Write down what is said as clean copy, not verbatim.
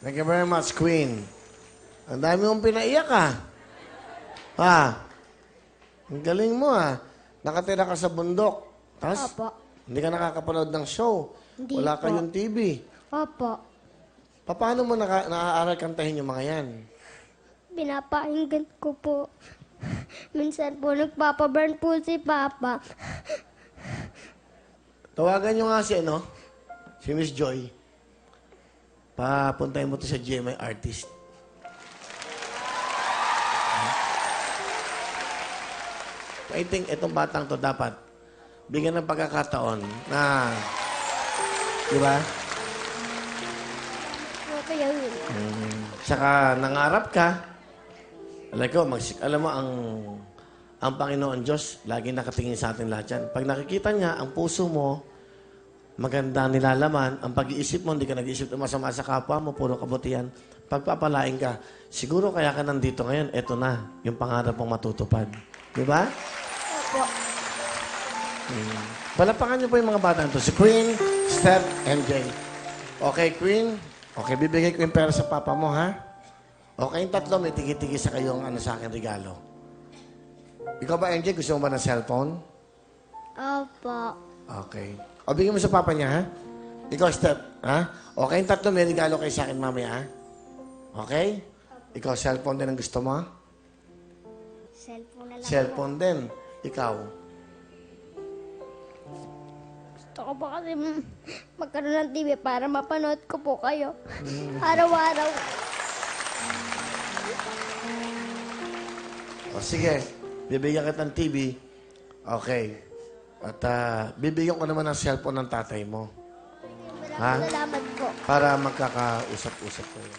Thank you very much, Queen. Ang dami mong pinaiyak, ah. Ha? Ang galing mo, ah. Nakatira ka sa bundok. Tapos, Opo. hindi ka nakakapanood ng show. Hindi Wala po. kayong TV. Opo. Paano mo naaaral kantahin yung mga yan? Pinapakinggan ko po. Minsan po nagpapaburn po si Papa. Tawagan nyo nga si, si Miss Joy. Papuntahin mo to sa GMA Artist. I think itong batang to dapat bigyan ng pagkakataon na, di ba? Okay, yun. Saka nangarap ka. Alam mo, ang Panginoon Diyos, lagi nakatingin sa atin lahat yan. Pag nakikita niya, ang puso mo, maganda nilalaman, ang pag-iisip mo, hindi ka nag-iisip na masama sa kapwa mo, puro kabutihan. Pagpapalain ka, siguro kaya ka nandito ngayon, eto na, yung pangarap mong matutupad. Di ba? Opo. Palapakan niyo po yung mga bata ito. Si Queen, Steph, MJ. Okay, Queen. Okay, bibigay ko yung pera sa papa mo, ha? Okay, yung tatlo, may tigi-tigi sa kayong sa akin regalo. Ikaw ba, MJ, gusto mo ba ng cellphone? Opo. Okay. O, bigyan mo sa papa niya, ha? Ikaw, Steph, ha? Okay, yung tatlo, may regalo kayo sa akin mamaya, ha? Okay? Ikaw, cellphone din ang gusto mo? Cellphone na lang. Cellphone din. Ikaw. Gusto ko po kasi magkaroon ng TV para mapanood ko po kayo. Araw-araw. O, sige. Bibigyan kita ng TV. Okay. At bibigyan ko naman ng cellphone ng tatay mo. Maraming salamat po. Para magkakausap-usap kayo.